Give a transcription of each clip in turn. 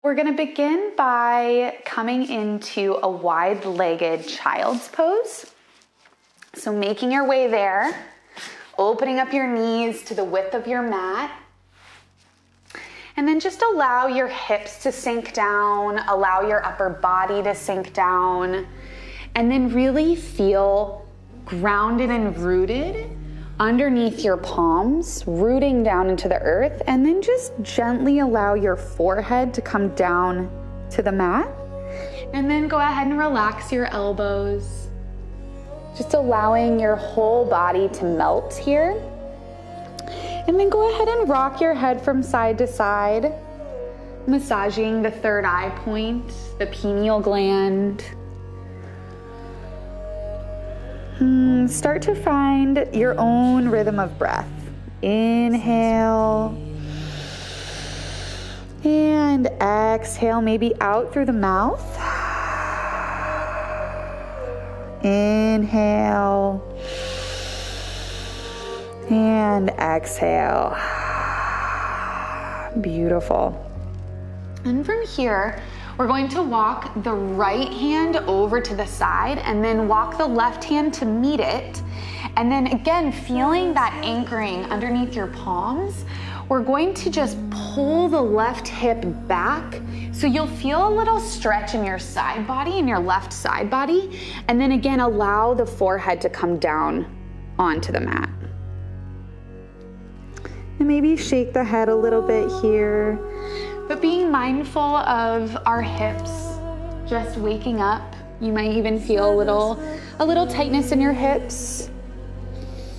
We're gonna begin by coming into a wide-legged child's pose. So making your way there, opening up your knees to the width of your mat, and then just allow your hips to sink down, allow your upper body to sink down, and then really feel grounded and rooted underneath your palms, rooting down into the earth, and then just gently allow your forehead to come down to the mat. And then go ahead and relax your elbows. Just allowing your whole body to melt here. And then go ahead and rock your head from side to side, massaging the third eye point, the pineal gland. Start to find your own rhythm of breath. Inhale and exhale, maybe out through the mouth. Inhale and exhale. Beautiful. And from here, we're going to walk the right hand over to the side and then walk the left hand to meet it. And then again, feeling that anchoring underneath your palms, we're going to just pull the left hip back. So you'll feel a little stretch in your side body, in your left side body. And then again, allow the forehead to come down onto the mat. And maybe shake the head a little bit here. But being mindful of our hips, just waking up. You might even feel a little tightness in your hips.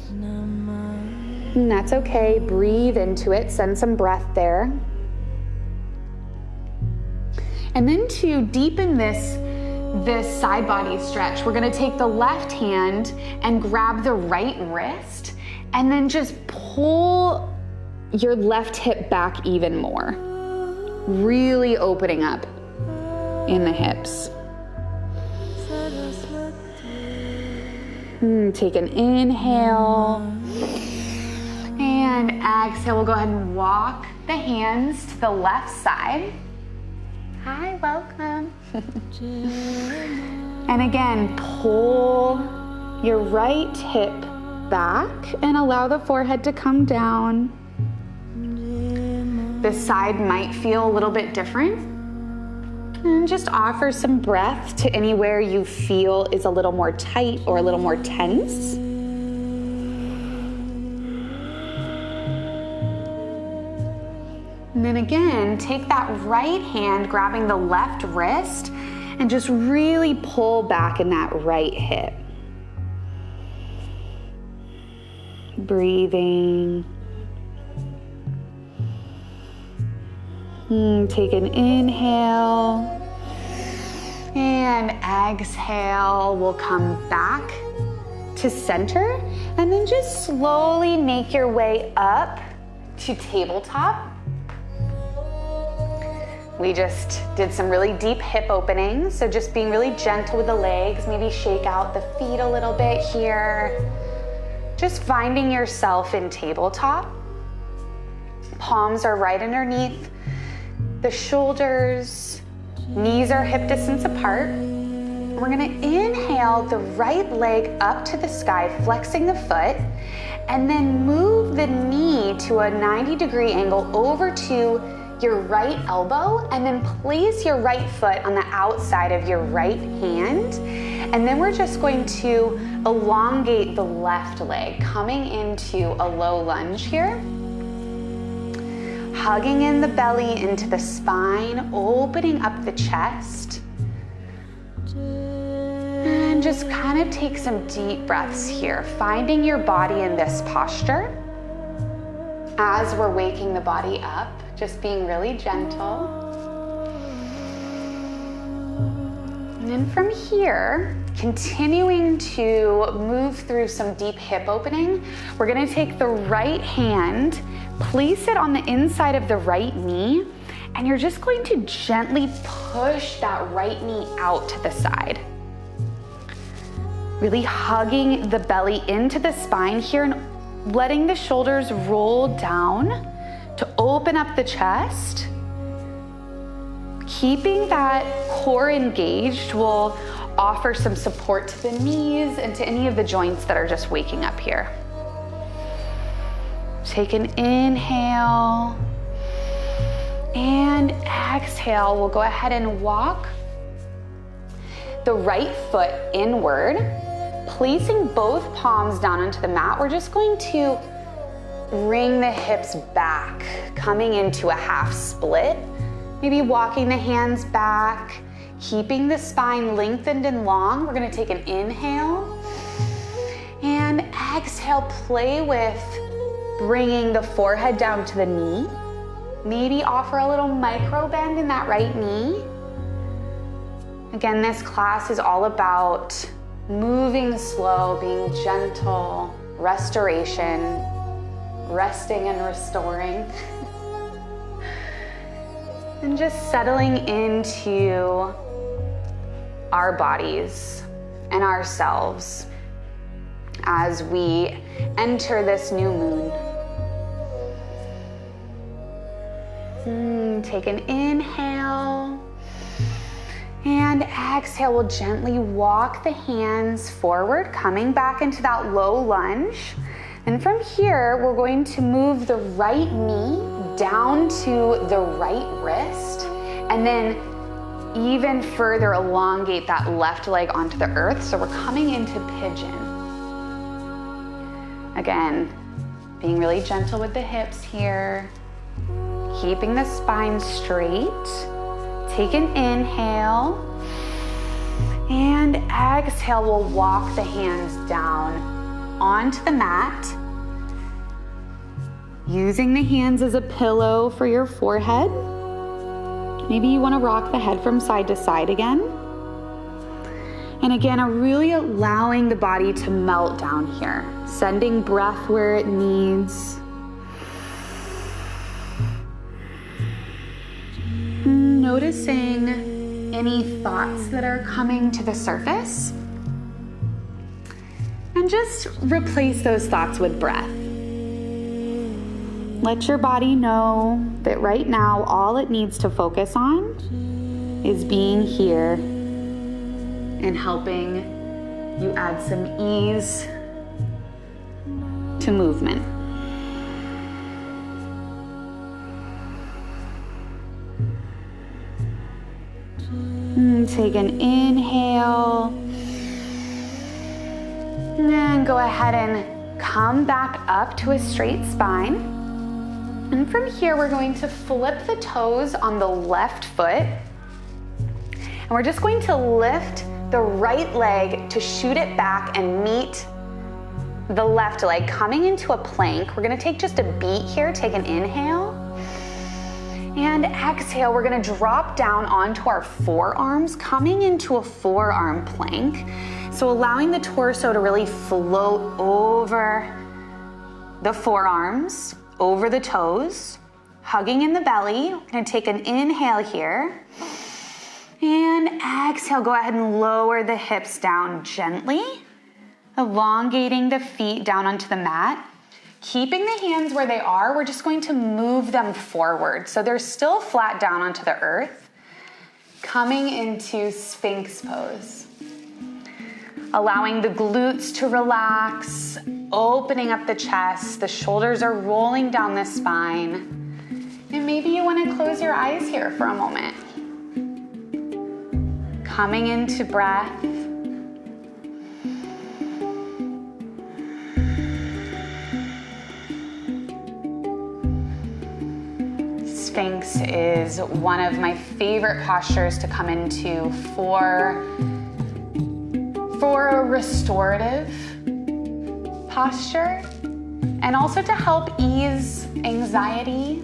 And that's okay, breathe into it, send some breath there. And then to deepen this side body stretch, we're gonna take the left hand and grab the right wrist and then just pull your left hip back even more. Really opening up in the hips. Take an inhale and exhale. We'll go ahead and walk the hands to the left side. Hi, welcome. And again, pull your right hip back and allow the forehead to come down. This side might feel a little bit different. And just offer some breath to anywhere you feel is a little more tight or a little more tense. And then again, take that right hand, grabbing the left wrist, and just really pull back in that right hip. Breathing. Take an inhale and exhale. We'll come back to center and then just slowly make your way up to tabletop. We just did some really deep hip openings, so just being really gentle with the legs, maybe shake out the feet a little bit here. Just finding yourself in tabletop. Palms are right underneath the shoulders, knees are hip distance apart. We're gonna inhale the right leg up to the sky, flexing the foot, and then move the knee to a 90-degree angle over to your right elbow, and then place your right foot on the outside of your right hand. And then we're just going to elongate the left leg, coming into a low lunge here. Hugging in the belly into the spine, opening up the chest. And just kind of take some deep breaths here, finding your body in this posture. As we're waking the body up, just being really gentle. And then from here, continuing to move through some deep hip opening, we're gonna take the right hand, place it on the inside of the right knee, and you're just going to gently push that right knee out to the side. Really hugging the belly into the spine here and letting the shoulders roll down to open up the chest. Keeping that core engaged will offer some support to the knees and to any of the joints that are just waking up here. Take an inhale and exhale. We'll go ahead and walk the right foot inward, placing both palms down onto the mat. We're just going to bring the hips back, coming into a half split. Maybe walking the hands back, keeping the spine lengthened and long. We're gonna take an inhale and exhale. Play with bringing the forehead down to the knee. Maybe offer a little micro bend in that right knee. Again, this class is all about moving slow, being gentle, restoration, resting and restoring. And just settling into our bodies and ourselves as we enter this new moon. Take an inhale and exhale. We'll gently walk the hands forward, coming back into that low lunge. And from here, we're going to move the right knee down to the right wrist, and then even further elongate that left leg onto the earth. So we're coming into pigeon. Again, being really gentle with the hips here, keeping the spine straight. Take an inhale and exhale. We'll walk the hands down onto the mat, using the hands as a pillow for your forehead. Maybe you want to rock the head from side to side again. And again, really allowing the body to melt down here, sending breath where it needs. Noticing any thoughts that are coming to the surface. And just replace those thoughts with breath. Let your body know that right now all it needs to focus on is being here and helping you add some ease to movement. Take an inhale. And then go ahead and come back up to a straight spine. And from here, we're going to flip the toes on the left foot. And we're just going to lift the right leg to shoot it back and meet the left leg, coming into a plank. We're gonna take just a beat here. Take an inhale. And exhale, we're gonna drop down onto our forearms, coming into a forearm plank. So allowing the torso to really float over the forearms, over the toes, hugging in the belly. We're gonna take an inhale here. And exhale, go ahead and lower the hips down gently, elongating the feet down onto the mat. Keeping the hands where they are, we're just going to move them forward. So they're still flat down onto the earth, coming into Sphinx pose. Allowing the glutes to relax, opening up the chest, the shoulders are rolling down the spine. And maybe you want to close your eyes here for a moment. Coming into breath. Sphinx is one of my favorite postures to come into for a restorative posture, and also to help ease anxiety.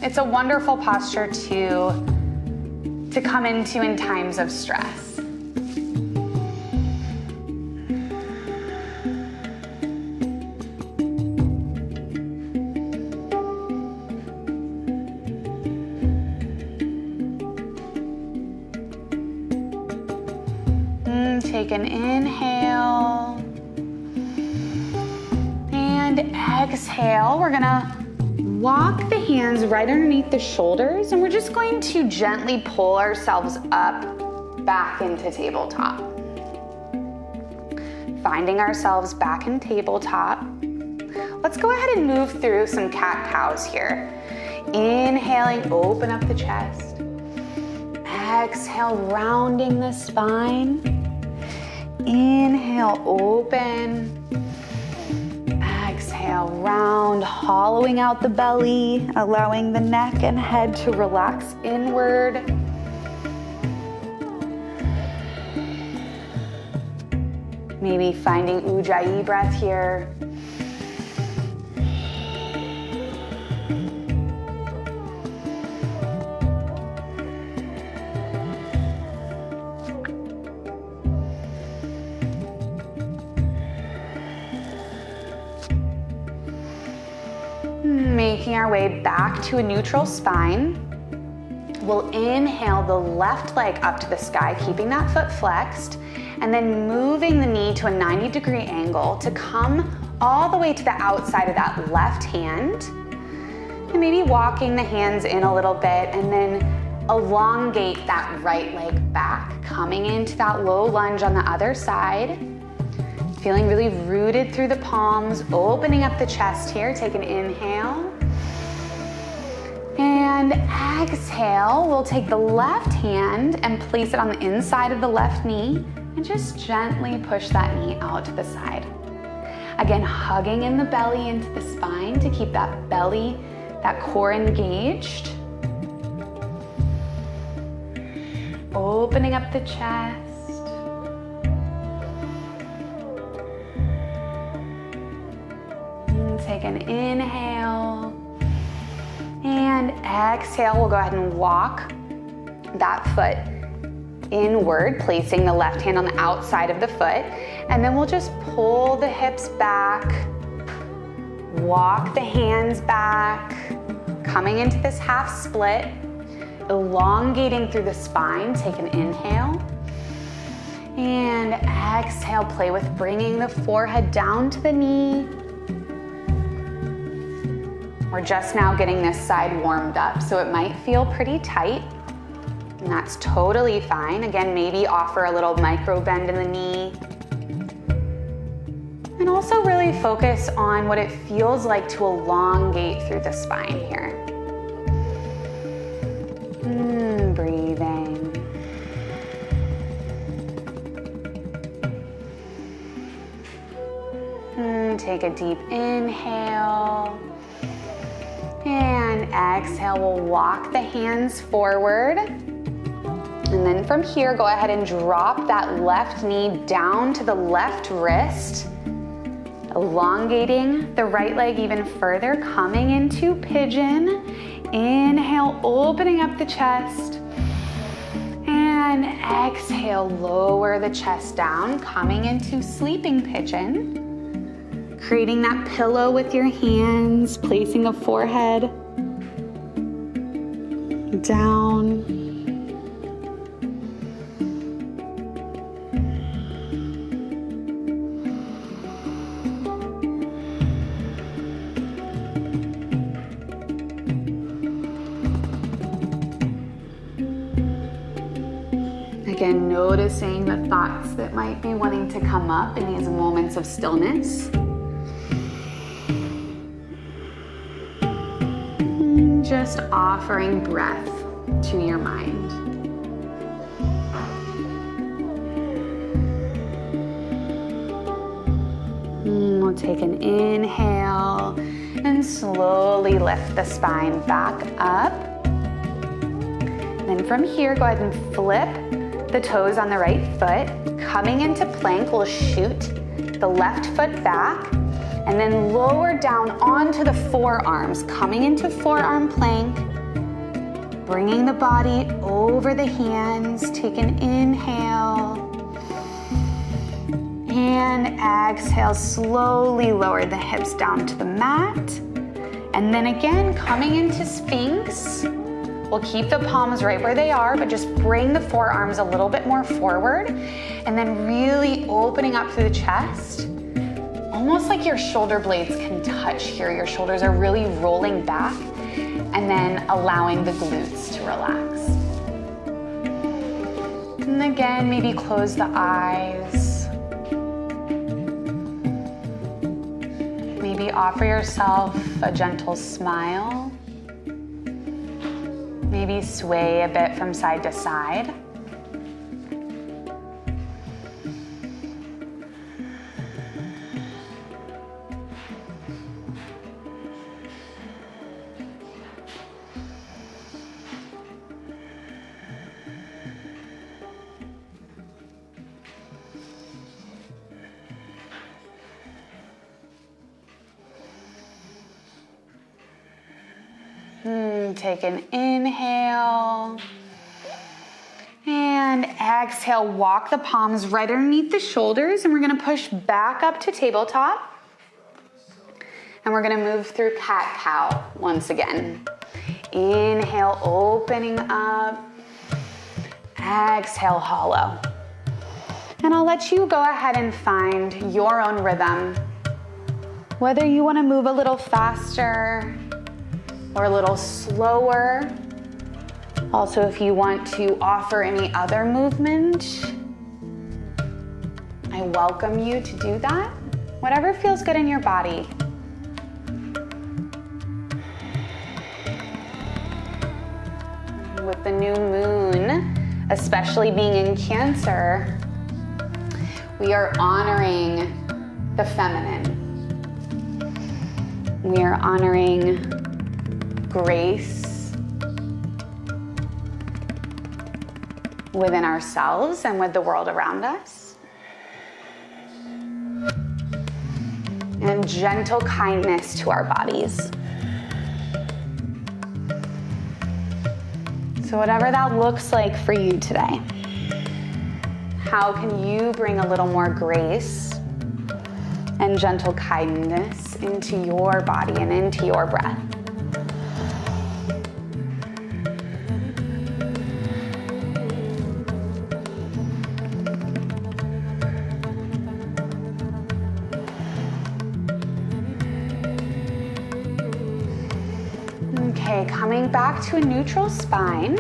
It's a wonderful posture to come into in times of stress. Take an inhale and exhale. We're gonna walk the hands right underneath the shoulders, and we're just going to gently pull ourselves up back into tabletop. Finding ourselves back in tabletop. Let's go ahead and move through some cat-cows here. Inhaling, open up the chest. Exhale, rounding the spine. Inhale, open. Exhale, round, hollowing out the belly, allowing the neck and head to relax inward. Maybe finding Ujjayi breath here. Making our way back to a neutral spine. We'll inhale the left leg up to the sky, keeping that foot flexed, and then moving the knee to a 90-degree angle to come all the way to the outside of that left hand. And maybe walking the hands in a little bit, and then elongate that right leg back, coming into that low lunge on the other side. Feeling really rooted through the palms, opening up the chest here. Take an inhale. And exhale, we'll take the left hand and place it on the inside of the left knee and just gently push that knee out to the side. Again, hugging in the belly into the spine to keep that belly, that core engaged. Opening up the chest. Take an inhale and exhale. We'll go ahead and walk that foot inward, placing the left hand on the outside of the foot. And then we'll just pull the hips back, walk the hands back, coming into this half split, elongating through the spine. Take an inhale and exhale. Play with bringing the forehead down to the knee. We're just now getting this side warmed up, so it might feel pretty tight, and that's totally fine. Again, maybe offer a little micro bend in the knee. And also really focus on what it feels like to elongate through the spine here. Breathing. Take a deep inhale. And exhale, we'll walk the hands forward. And then from here, go ahead and drop that left knee down to the left wrist, elongating the right leg even further, coming into pigeon. Inhale, opening up the chest. And exhale, lower the chest down, coming into sleeping pigeon. Creating that pillow with your hands, placing the forehead down. Again, noticing the thoughts that might be wanting to come up in these moments of stillness. Just offering breath to your mind. We'll take an inhale and slowly lift the spine back up. Then from here, go ahead and flip the toes on the right foot. Coming into plank, we'll shoot the left foot back and then lower down onto the forearms, coming into forearm plank, bringing the body over the hands. Take an inhale and exhale, slowly lower the hips down to the mat. And then again, coming into Sphinx, we'll keep the palms right where they are, but just bring the forearms a little bit more forward, and then really opening up through the chest. Almost like your shoulder blades can touch here. Your shoulders are really rolling back. and then allowing the glutes to relax. And again, maybe close the eyes. Maybe offer yourself a gentle smile. Maybe sway a bit from side to side. Take an inhale and exhale. Walk the palms right underneath the shoulders, and we're going to push back up to tabletop. And we're going to move through cat-cow once again. Inhale, opening up. Exhale, hollow. And I'll let you go ahead and find your own rhythm. Whether you want to move a little faster or a little slower. Also, if you want to offer any other movement, I welcome you to do that. Whatever feels good in your body. With the new moon, especially being in Cancer, we are honoring the feminine. We are honoring grace within ourselves and with the world around us. And gentle kindness to our bodies. So whatever that looks like for you today, how can you bring a little more grace and gentle kindness into your body and into your breath? Okay, coming back to a neutral spine,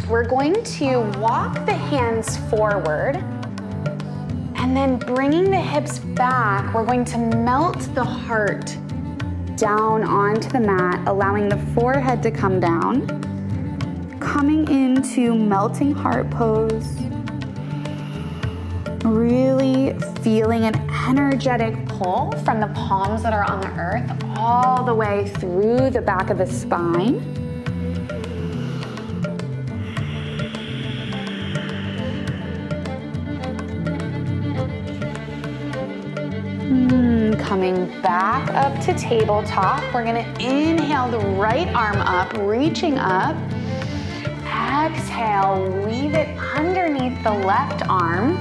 we're going to walk the hands forward and then bringing the hips back, we're going to melt the heart down onto the mat, allowing the forehead to come down, coming into melting heart pose, really feeling an energetic pull from the palms that are on the earth all the way through the back of the spine. Coming back up to tabletop, we're gonna inhale the right arm up, reaching up. Exhale, weave it underneath the left arm,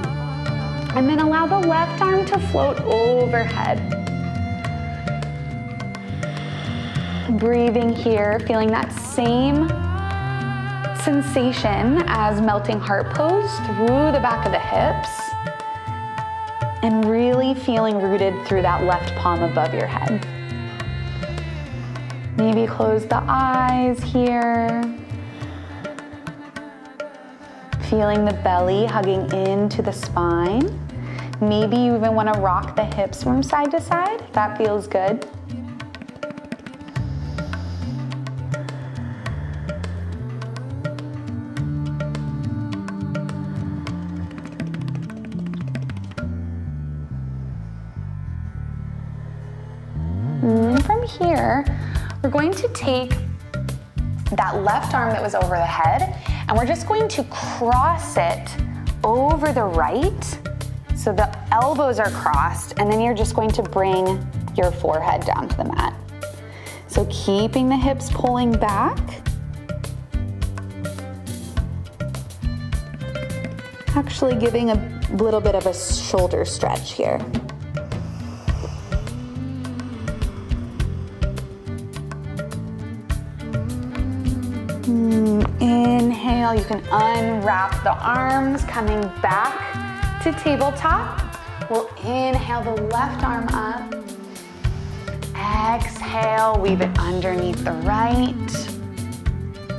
and then allow the left arm to float overhead. Breathing here, feeling that same sensation as melting heart pose through the back of the hips, and really feeling rooted through that left palm above your head. Maybe close the eyes here. Feeling the belly hugging into the spine. Maybe you even want to rock the hips from side to side, if that feels good. From here, we're going to take that left arm that was over the head, and we're just going to cross it over the right. So the elbows are crossed, and then you're just going to bring your forehead down to the mat. So keeping the hips pulling back. Actually giving a little bit of a shoulder stretch here. Inhale, you can unwrap the arms, coming back to tabletop. We'll inhale the left arm up. exhale, weave it underneath the right.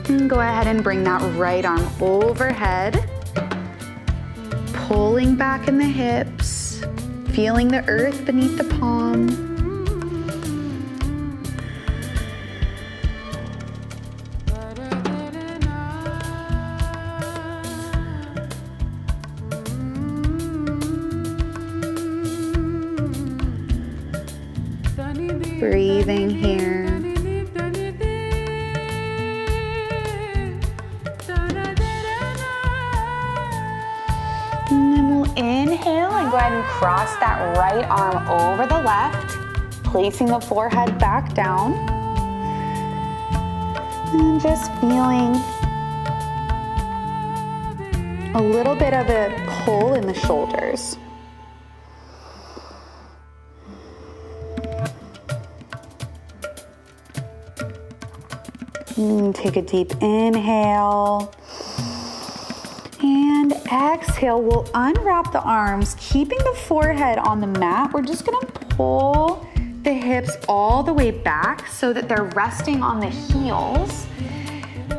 And go ahead and bring that right arm overhead, pulling back in the hips, feeling the earth beneath the palm. Breathing here. And then we'll inhale and go ahead and cross that right arm over the left, placing the forehead back down. And just feeling a little bit of a pull in the shoulders. Take a deep inhale and exhale. We'll unwrap the arms, keeping the forehead on the mat. We're just gonna pull the hips all the way back so that they're resting on the heels.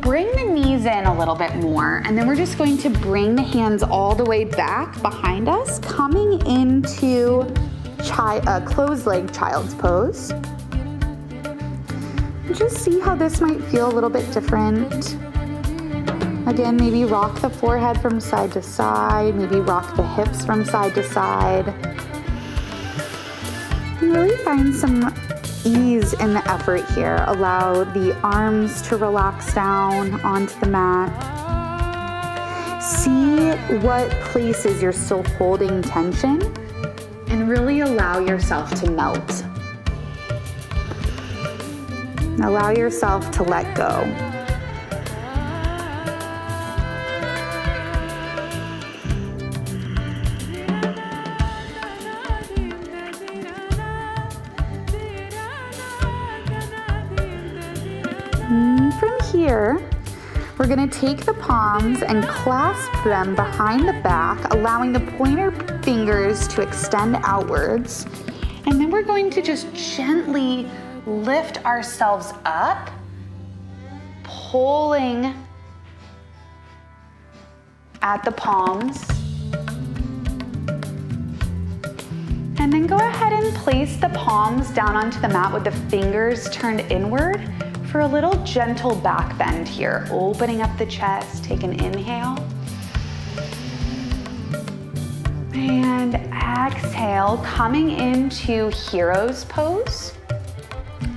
Bring the knees in a little bit more, and then we're just going to bring the hands all the way back behind us, coming into closed leg child's pose. Just see how this might feel a little bit different. Again, maybe rock the forehead from side to side, maybe rock the hips from side to side. And really find some ease in the effort here. Allow the arms to relax down onto the mat. See what places you're still holding tension and really allow yourself to melt. Allow yourself to let go. And from here, we're going to take the palms and clasp them behind the back, allowing the pointer fingers to extend outwards. And then we're going to just gently lift ourselves up, pulling at the palms. And then go ahead and place the palms down onto the mat with the fingers turned inward for a little gentle back bend here. Opening up the chest, take an inhale. And exhale, coming into hero's pose.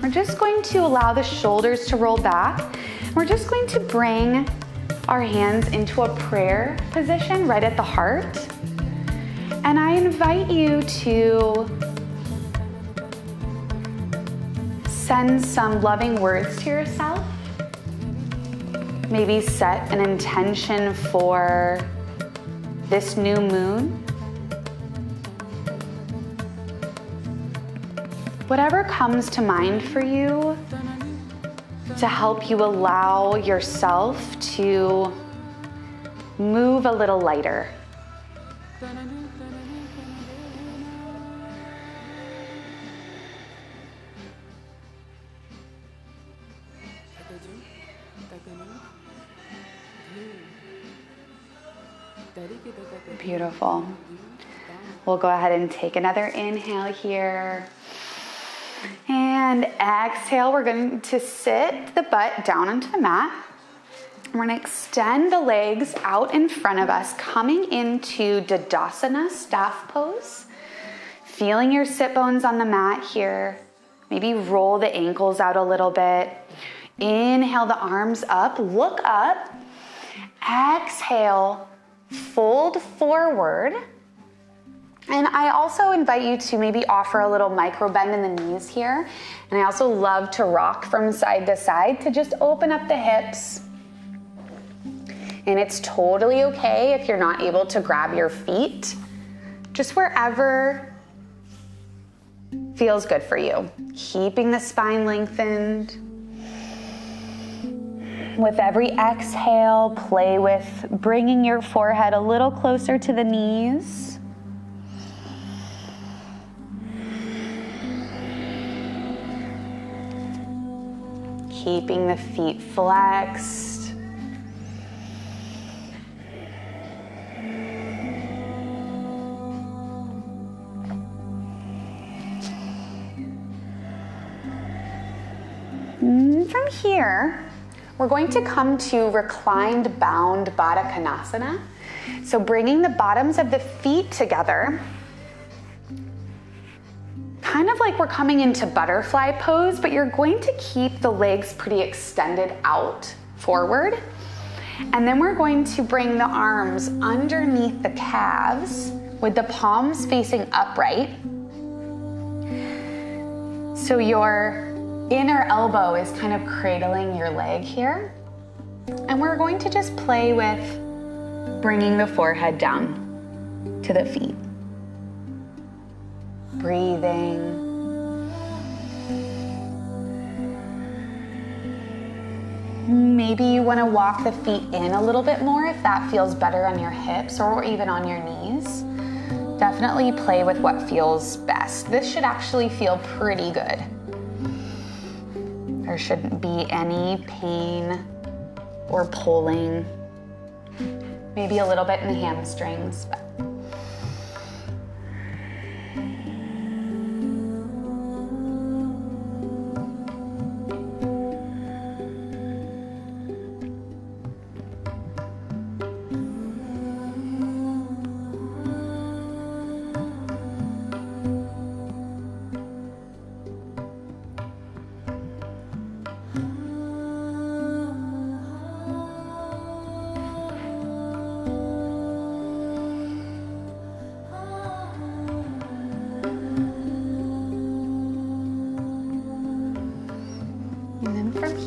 We're just going to allow the shoulders to roll back. We're just going to bring our hands into a prayer position right at the heart. And I invite you to send some loving words to yourself. Maybe set an intention for this new moon. Whatever comes to mind for you to help you allow yourself to move a little lighter. Beautiful. We'll go ahead and take another inhale here. And exhale, we're going to sit the butt down onto the mat. We're going to extend the legs out in front of us, coming into Dadasana, staff pose. Feeling your sit bones on the mat here. Maybe roll the ankles out a little bit. Inhale the arms up, look up. Exhale, fold forward. And I also invite you to maybe offer a little micro bend in the knees here. And I also love to rock from side to side to just open up the hips. And it's totally okay if you're not able to grab your feet. Just wherever feels good for you. Keeping the spine lengthened. With every exhale, play with bringing your forehead a little closer to the knees. keeping the feet flexed. From here, we're going to come to reclined bound Baddha Konasana. So bringing the bottoms of the feet together, kind of like we're coming into butterfly pose, but you're going to keep the legs pretty extended out forward. And then we're going to bring the arms underneath the calves with the palms facing upright. So your inner elbow is kind of cradling your leg here. And we're going to just play with bringing the forehead down to the feet. Breathing. Maybe you want to walk the feet in a little bit more if that feels better on your hips or even on your knees. Definitely play with what feels best. This should actually feel pretty good. There shouldn't be any pain or pulling. Maybe a little bit in the hamstrings, but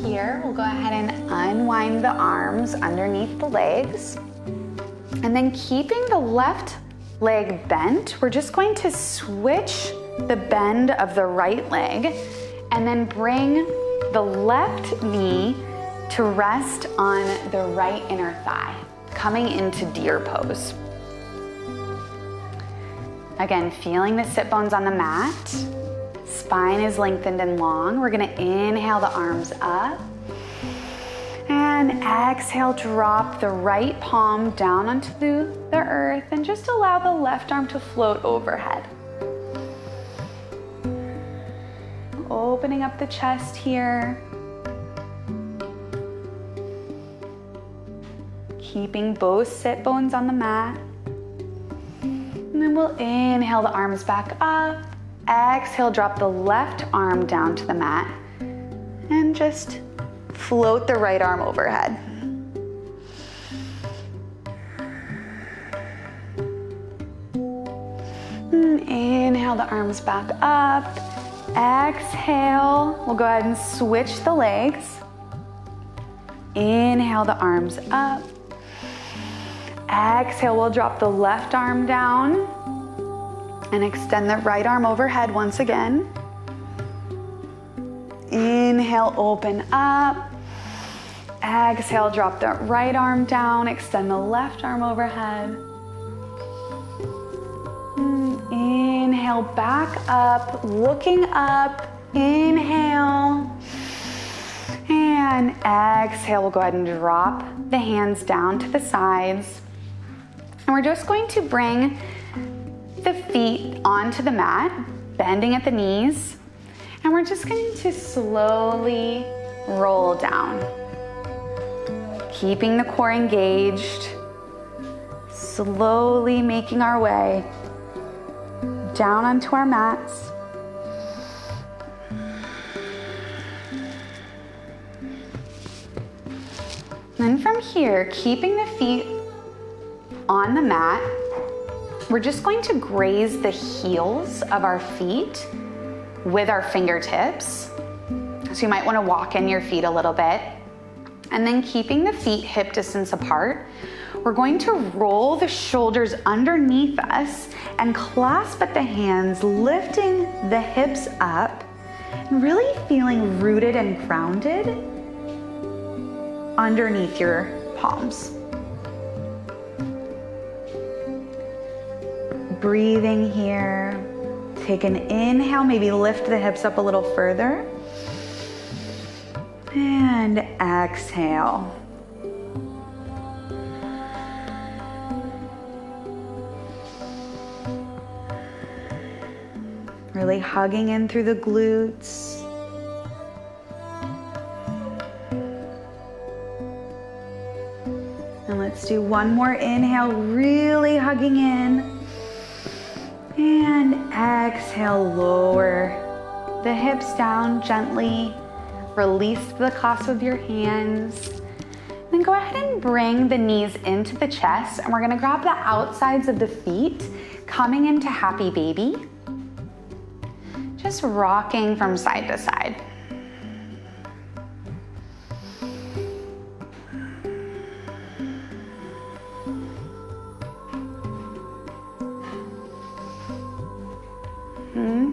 here, we'll go ahead and unwind the arms underneath the legs. And then keeping the left leg bent, we're just going to switch the bend of the right leg and then bring the left knee to rest on the right inner thigh, coming into deer pose. Again, feeling the sit bones on the mat. Spine is lengthened and long. We're gonna inhale the arms up and exhale, drop the right palm down onto the earth and just allow the left arm to float overhead. Opening up the chest here. Keeping both sit bones on the mat. And then we'll inhale the arms back up. Exhale, drop the left arm down to the mat and just float the right arm overhead. And inhale the arms back up. Exhale, we'll go ahead and switch the legs. Inhale the arms up. Exhale, we'll drop the left arm down and extend the right arm overhead once again. Inhale, open up. Exhale, drop the right arm down, extend the left arm overhead. Inhale, back up, looking up. Inhale. And exhale, we'll go ahead and drop the hands down to the sides. And we're just going to bring the feet onto the mat, bending at the knees. And we're just going to slowly roll down. Keeping the core engaged. Slowly making our way down onto our mats. Then from here, keeping the feet on the mat, we're just going to graze the heels of our feet with our fingertips. So you might want to walk in your feet a little bit. And then keeping the feet hip distance apart, we're going to roll the shoulders underneath us and clasp at the hands, lifting the hips up, and really feeling rooted and grounded underneath your palms. Breathing here. Take an inhale, maybe lift the hips up a little further. And exhale. Really hugging in through the glutes. And let's do one more inhale, really hugging in. And exhale, lower the hips down gently. Release the clasp of your hands. Then go ahead and bring the knees into the chest, and we're gonna grab the outsides of the feet, coming into happy baby. Just rocking from side to side.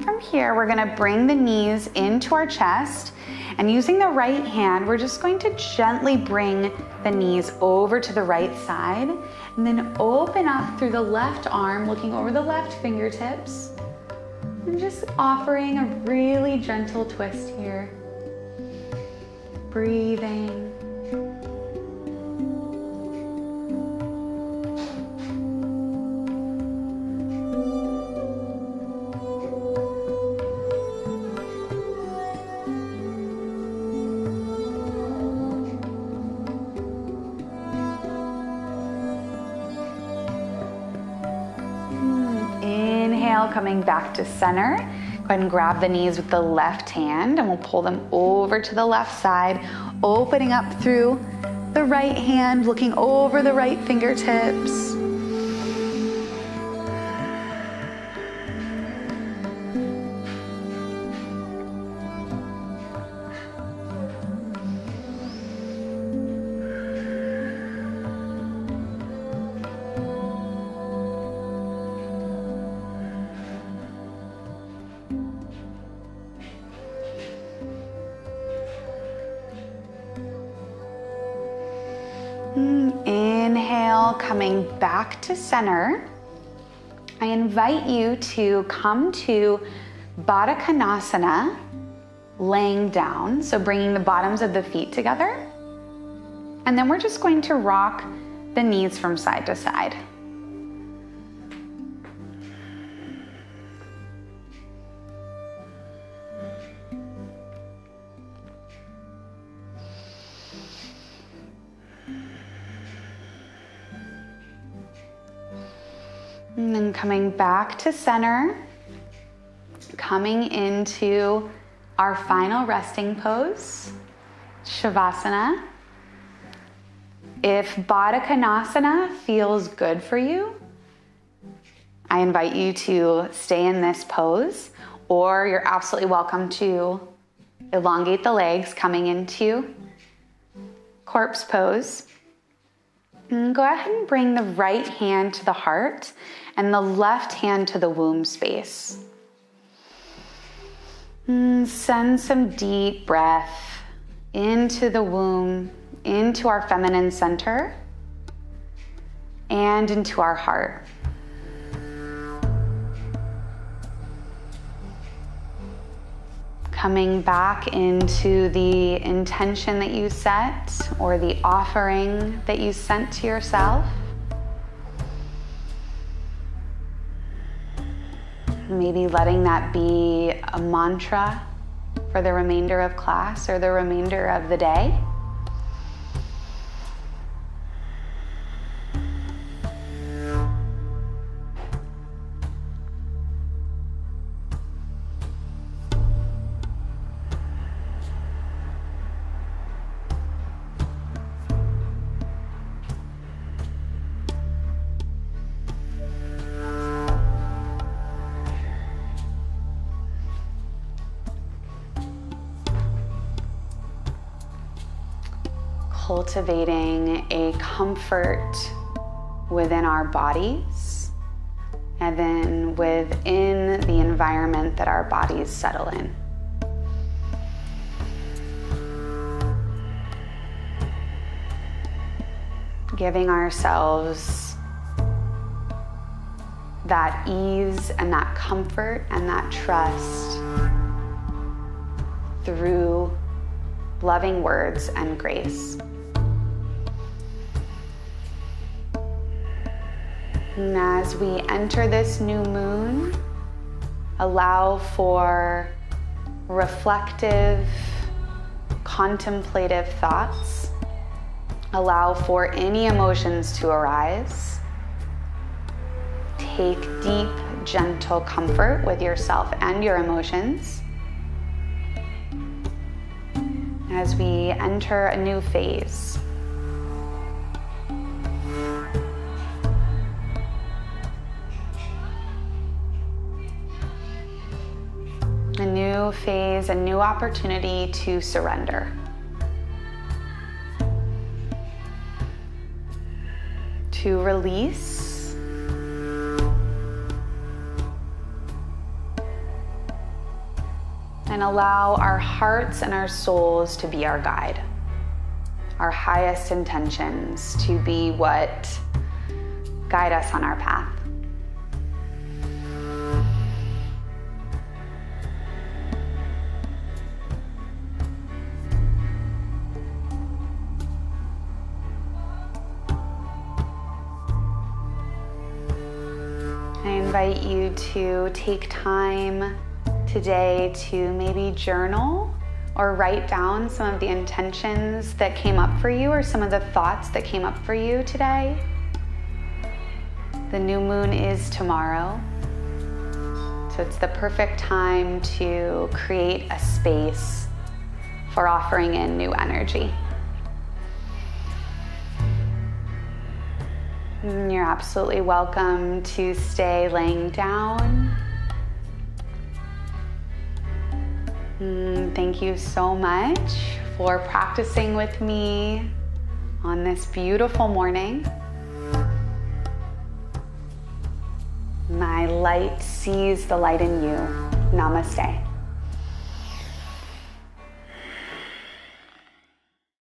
From here, we're gonna bring the knees into our chest, and using the right hand, we're just going to gently bring the knees over to the right side, and then open up through the left arm, looking over the left fingertips, and just offering a really gentle twist here. Breathing. Coming back to center. Go ahead and grab the knees with the left hand, and we'll pull them over to the left side, opening up through the right hand, looking over the right fingertips. Inhale, coming back to center. I invite you to come to Baddha Konasana, laying down, so bringing the bottoms of the feet together. And then we're just going to rock the knees from side to side. And then coming back to center, coming into our final resting pose, Shavasana. If Baddha Konasana feels good for you, I invite you to stay in this pose, or you're absolutely welcome to elongate the legs, coming into corpse pose. And go ahead and bring the right hand to the heart and the left hand to the womb space. Send some deep breath into the womb, into our feminine center, and into our heart. Coming back into the intention that you set, or the offering that you sent to yourself. Maybe letting that be a mantra for the remainder of class or the remainder of the day. Cultivating a comfort within our bodies, and then within the environment that our bodies settle in. Giving ourselves that ease and that comfort and that trust through loving words and grace. And as we enter this new moon, allow for reflective, contemplative thoughts. Allow for any emotions to arise. Take deep, gentle comfort with yourself and your emotions as we enter a new phase. A new phase, a new opportunity to surrender. To release. And allow our hearts and our souls to be our guide. Our highest intentions to be what guide us on our path. I invite you to take time today to maybe journal or write down some of the intentions that came up for you or some of the thoughts that came up for you today. The new moon is tomorrow, so it's the perfect time to create a space for offering in new energy. You're absolutely welcome to stay laying down. Thank you so much for practicing with me on this beautiful morning. My light sees the light in you. Namaste.